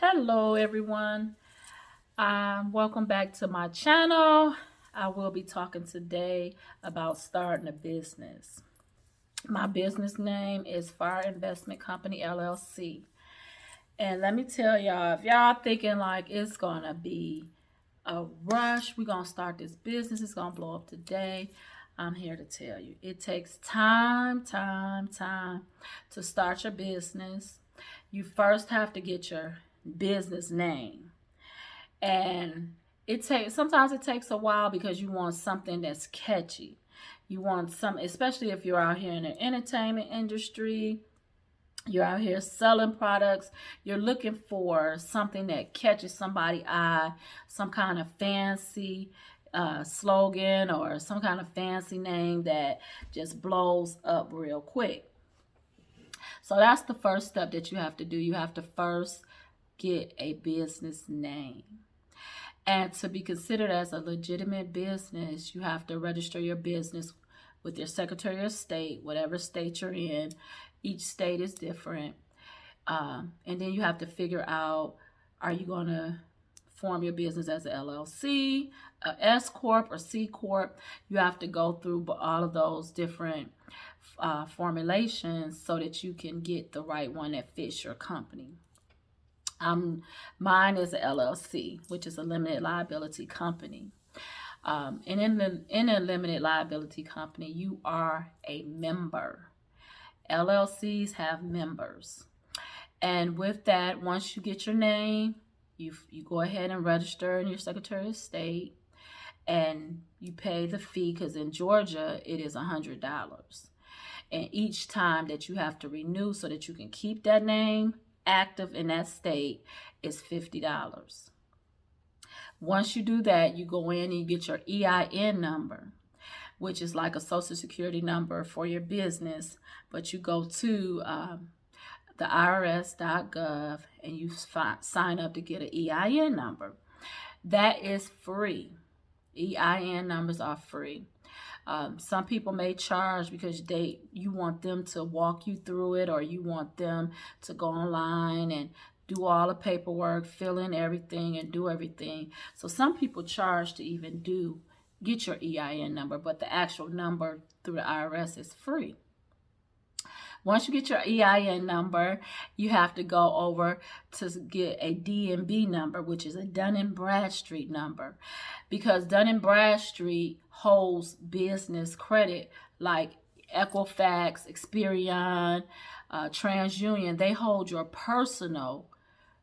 Hello, everyone. Welcome back to my channel. I will be talking today about starting a business. My business name is Fire Investment Company LLC. And let me tell y'all, if y'all thinking like it's gonna be a rush, we're gonna start this business, it's gonna blow up today, I'm here to tell you it takes time to start your business. You first have to get your business name. And sometimes it takes a while because you want something that's catchy. You want some, especially if you're out here in the entertainment industry, you're out here selling products, you're looking for something that catches somebody's eye, some kind of fancy slogan or some kind of fancy name that just blows up real quick. So that's the first step that you have to do. You have to first get a business name. And to be considered as a legitimate business, you have to register your business with your Secretary of State, whatever state you're in. Each state is different. And then you have to figure out, are you going to form your business as an LLC, a S Corp, or C Corp? You have to go through all of those different formulations so that you can get the right one that fits your company. Mine is a LLC, which is a limited liability company. And in a limited liability company, you are a member. LLCs have members. And with that, once you get your name, you go ahead and register in your Secretary of State, and you pay the fee, because in Georgia, it is $100. And each time that you have to renew so that you can keep that name active in that state is $50. Once you do that, you go in and you get your EIN number, which is like a social security number for your business, but you go to the IRS.gov and you sign up to get an EIN number. That is free. EIN numbers are free. Some people may charge because you want them to walk you through it, or you want them to go online and do all the paperwork, fill in everything and do everything. So some people charge to even get your EIN number, but the actual number through the IRS is free. Once you get your EIN number, you have to go over to get a DNB number, which is a Dun & Bradstreet number, because Dun & Bradstreet holds business credit like Equifax, Experian, TransUnion. They hold your personal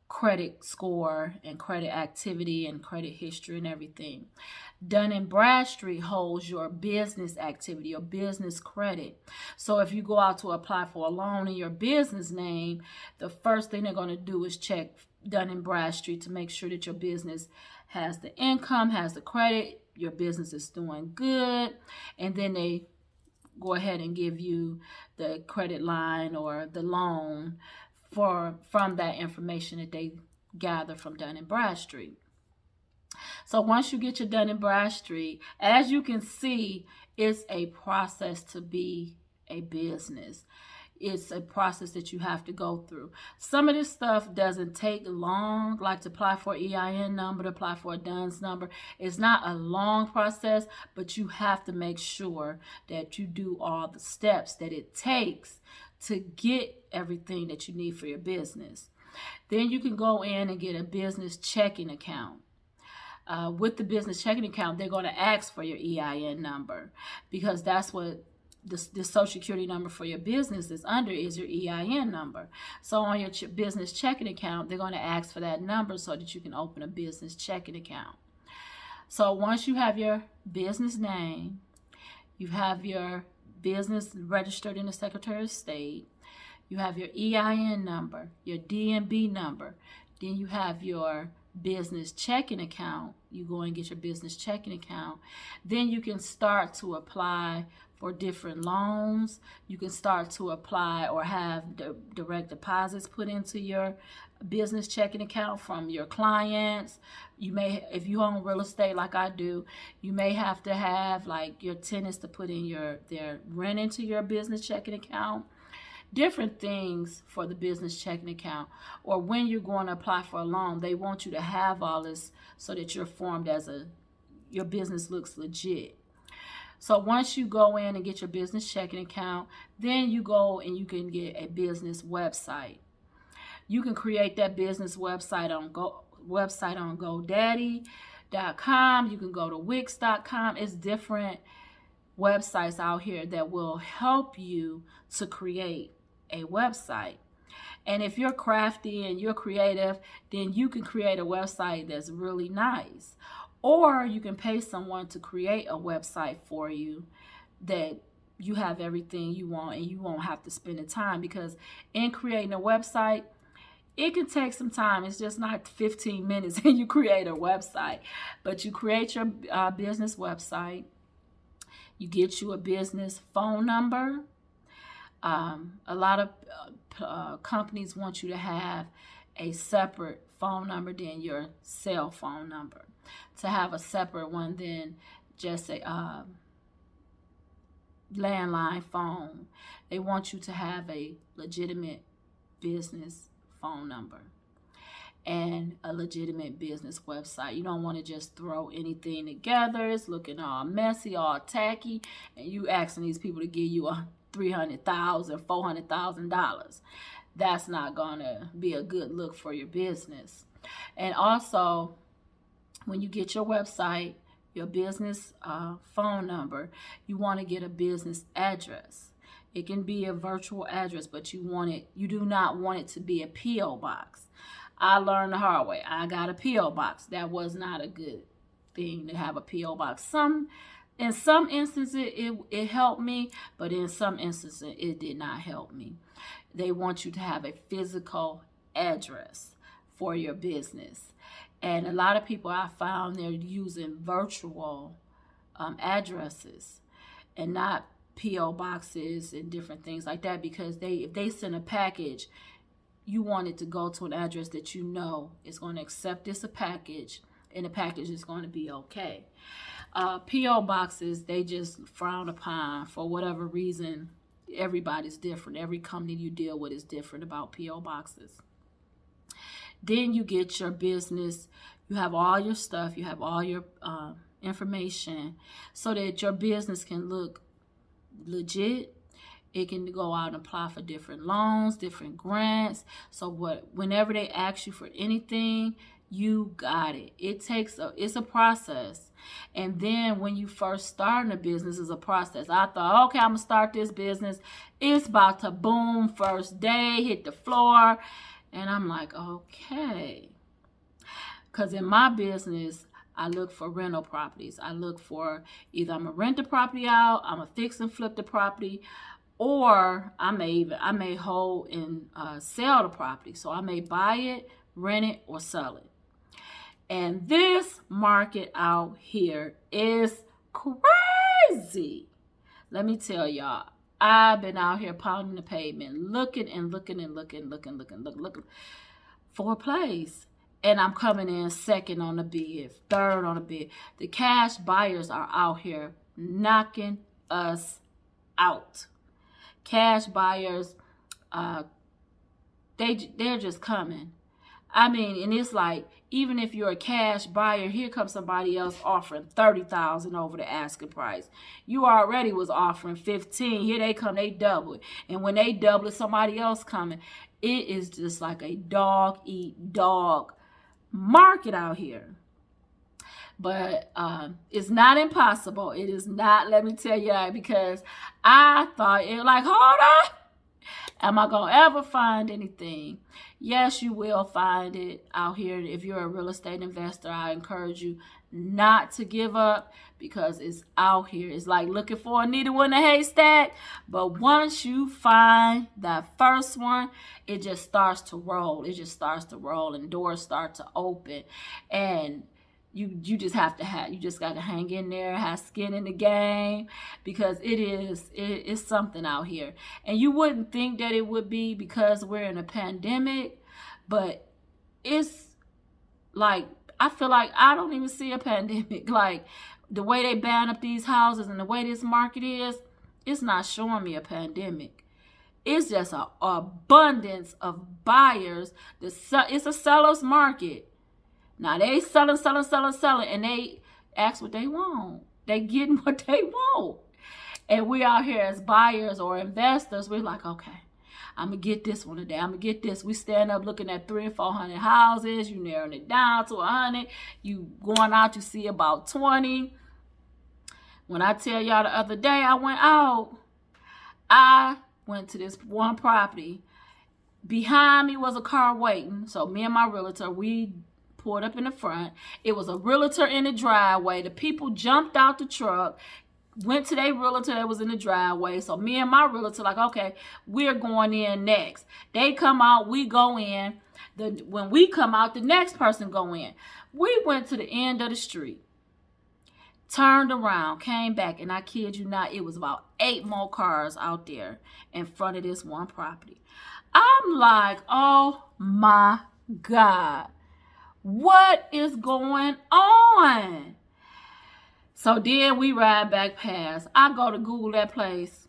credit score and credit activity and credit history and everything. Dun & Bradstreet holds your business activity, your business credit. So if you go out to apply for a loan in your business name, the first thing they're going to do is check Dun & Bradstreet to make sure that your business has the income, has the credit, your business is doing good, and then they go ahead and give you the credit line or the loan from that information that they gather from Dun & Bradstreet. So once you get your Dun & Bradstreet, as you can see, it's a process to be a business. It's a process that you have to go through. Some of this stuff doesn't take long, like to apply for an EIN number, to apply for a DUNS number. It's not a long process, but you have to make sure that you do all the steps that it takes to get everything that you need for your business. Then you can go in and get a business checking account. With the business checking account, they're going to ask for your EIN number, because that's what the social security number for your business is under, is your EIN number. So on your business checking account, they're going to ask for that number so that you can open a business checking account. So once you have your business name, you have your business registered in the Secretary of State, you have your EIN number, your DNB number, then you have your business checking account. You go and get your business checking account. Then you can start to apply for different loans. You can start to apply or have direct deposits put into your business checking account from your clients. You may, if you own real estate like I do, you may have to have like your tenants to put in their rent into your business checking account. different things for the business checking account. Or when you're going to apply for a loan, they want you to have all this so that you're formed as your business looks legit. So once you go in and get your business checking account, then you go and you can get a business website. You can create that business website on GoDaddy.com. You can go to Wix.com. It's different websites out here that will help you to create a website. And if you're crafty and you're creative, then you can create a website that's really nice. Or you can pay someone to create a website for you that you have everything you want and you won't have to spend the time, because in creating a website, it can take some time. It's just not 15 minutes and you create a website. But you create your business website. You get you a business phone number. A lot of companies want you to have a separate phone number than your cell phone number. To have a separate one than just a landline phone. They want you to have a legitimate business phone number and a legitimate business website. You don't want to just throw anything together. It's looking all messy, all tacky, and you asking these people to give you $300,000, $400,000. That's not gonna be a good look for your business. And also, when you get your website, your business phone number, you want to get a business address. It can be a virtual address, but you do not want it to be a P.O. box. I learned the hard way. I got a P.O. box. That was not a good thing to have a P.O. box. In some instances, it helped me, but in some instances, it did not help me. They want you to have a physical address for your business. And a lot of people I found they're using virtual addresses and not P.O. boxes and different things like that, because if they send a package, you want it to go to an address that you know is going to accept this package and the package is going to be okay. P.O. boxes, they just frown upon for whatever reason. Everybody's different. Every company you deal with is different about P.O. boxes. Then you get your business, you have all your stuff, you have all your information so that your business can look legit. It can go out and apply for different loans, different grants. So whenever they ask you for anything, you got it. It's a process. And then when you first starting a business, it's a process. I thought, okay, I'm gonna start this business. It's about to boom first day, hit the floor. And I'm like, okay. Because in my business, I look for rental properties. I look for either I'm going to rent the property out, I'm going to fix and flip the property, or I may hold and sell the property. So I may buy it, rent it, or sell it. And this market out here is crazy. Let me tell y'all. I've been out here pounding the pavement, looking for a place. And I'm coming in second on the bid, third on the bid. The cash buyers are out here knocking us out. Cash buyers, they're just coming. I mean, and it's like, even if you're a cash buyer, here comes somebody else offering $30,000 over the asking price. You already was offering 15. Here they come, they double it. And when they double it, somebody else coming. It is just like a dog eat dog market out here. But it's not impossible. It is not, let me tell you that, because I thought it like, hold on. Am I going to ever find anything? Yes, you will find it out here. If you're a real estate investor, I encourage you not to give up, because it's out here. It's like looking for a needle in a haystack. But once you find that first one, it just starts to roll. It just starts to roll and doors start to open. And you just got to hang in there, have skin in the game, because it's something out here. And you wouldn't think that it would be, because we're in a pandemic, but it's like, I feel like I don't even see a pandemic. Like the way they ban up these houses and the way this market is, it's not showing me a pandemic. It's just an abundance of buyers. It's a seller's market. Now they selling, and they ask what they want. They getting what they want. And we out here as buyers or investors, we're like, okay, I'm going to get this one today. I'm going to get this. We stand up looking at 300 and 400 houses. You narrowing it down to 100. You going out, you see about 20. When I tell y'all the other day I went to this one property. Behind me was a car waiting. So me and my realtor, we pulled up in the front. It was a realtor in the driveway. The people jumped out the truck, went to their realtor that was in the driveway. So me and my realtor like, okay, we're going in next. They come out, we go in. When we come out, the next person go in. We went to the end of the street, turned around, came back, and I kid you not, it was about 8 more cars out there in front of this one property. I'm like, oh my God, what is going on? So then we ride back past. I go to Google that place.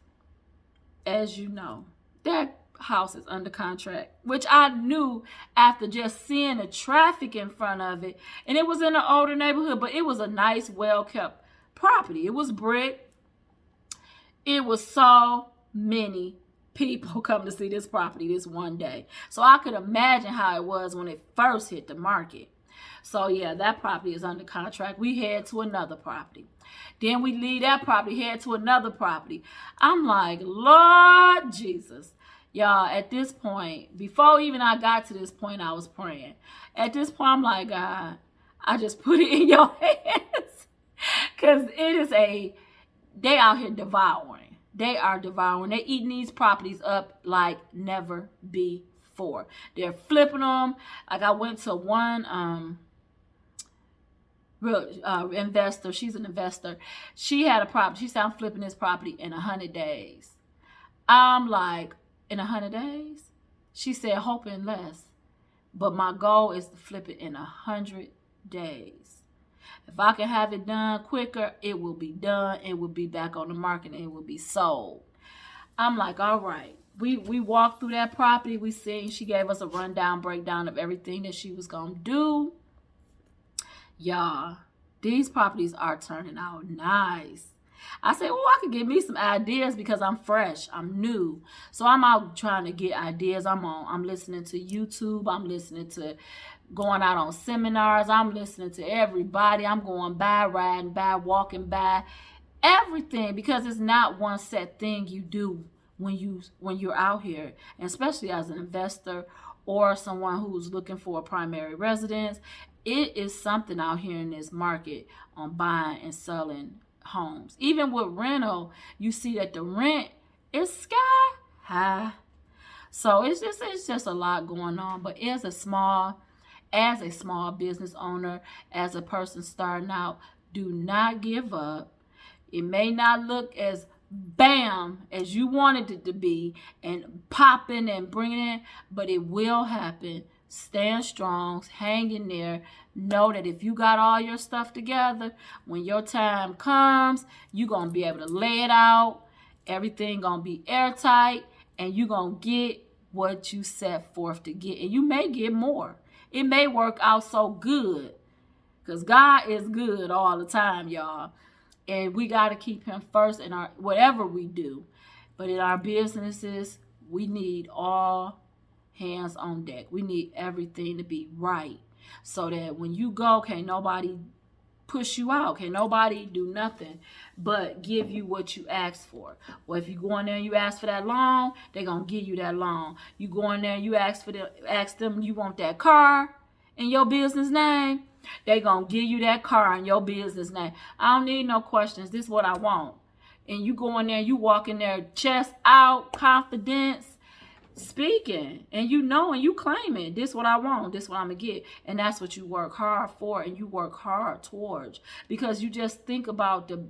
As you know, that house is under contract, which I knew after just seeing the traffic in front of it. And it was in an older neighborhood, but it was a nice, well-kept property. It was brick. It was so many people come to see this property this one day. So I could imagine how it was when it first hit the market. So yeah, that property is under contract. We head to another property. Then we leave that property, head to another property. I'm like, Lord Jesus. Y'all, at this point, before even I got to this point, I was praying. At this point, I'm like, God, I just put it in your hands. Because they out here devouring. They are devouring. They're eating these properties up like never before. They're flipping them. Like I went to one investor. She's an investor. She had a property. She said, I'm flipping this property in 100 days. I'm like, in 100 days? She said, hoping less. But my goal is to flip it in 100 days. If I can have it done quicker, it will be done. It will be back on the market and it will be sold. I'm like, all right. We walked through that property. We seen, she gave us a breakdown of everything that she was going to do. Y'all, these properties are turning out nice. I said, well, I could give me some ideas because I'm fresh. I'm new. So I'm out trying to get ideas. I'm listening to YouTube. I'm listening to going out on seminars. I'm listening to everybody. I'm going by, riding by, walking by, everything, because it's not one set thing you do when you're out here, and especially as an investor or someone who's looking for a primary residence. It is something out here in this market on buying and selling homes. Even with rental, you see that the rent is sky high. So it's just a lot going on. But as a small business owner, as a person starting out, do not give up. It may not look as bam as you wanted it to be and popping and bringing it, but it will happen. Stand strong, hang in there. Know that if you got all your stuff together, when your time comes, you're going to be able to lay it out. Everything going to be airtight, and you're going to get what you set forth to get. And you may get more. It may work out so good, because God is good all the time, y'all. And we got to keep him first in our whatever we do. But in our businesses, we need all hands on deck. We need everything to be right, so that when you go, can't nobody push you out. Can't nobody do nothing but give you what you asked for. Well, if you go in there and you ask for that loan, they're going to give you that loan. You go in there and you ask them you want that car in your business name, they're going to give you that car in your business name. I don't need no questions. This is what I want. And you go in there, you walk in there, chest out, confidence, speaking, and you know, and you claim it. This is what I want. This is what I'm going to get. And that's what you work hard for, and you work hard towards, because you just think about the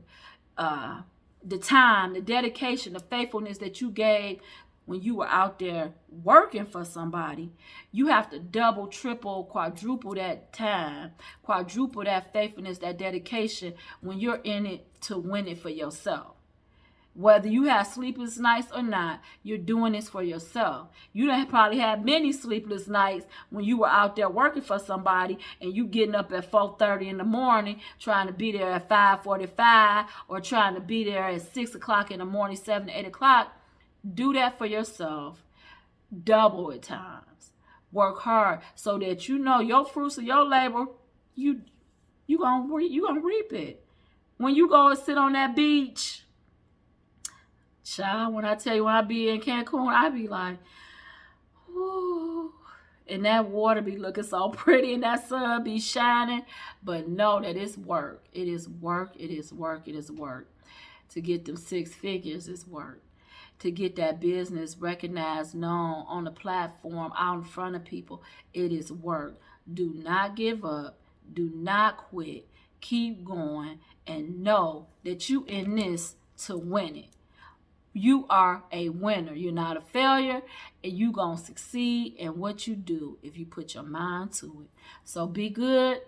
time, the dedication, the faithfulness that you gave when you were out there working for somebody. You have to double, triple, quadruple that time, quadruple that faithfulness, that dedication when you're in it to win it for yourself. Whether you have sleepless nights or not, you're doing this for yourself. You done probably had many sleepless nights when you were out there working for somebody and you getting up at 4:30 in the morning trying to be there at 5:45 or trying to be there at 6 o'clock in the morning, 7 to 8 o'clock. Do that for yourself. Double at times. Work hard so that you know your fruits of your labor, you gonna reap it. When you go and sit on that beach, child, when I tell you, when I be in Cancun, I be like, ooh, and that water be looking so pretty and that sun be shining. But know that it's work. It is work. It is work. It is work. To get them 6 figures is work. To get that business recognized, known on the platform, out in front of people, it is work. Do not give up. Do not quit. Keep going and know that you in this to win it. You are a winner. You're not a failure, and you're going to succeed in what you do if you put your mind to it. So be good.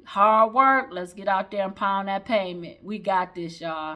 Hard work. Let's get out there and pound that pavement. We got this, y'all.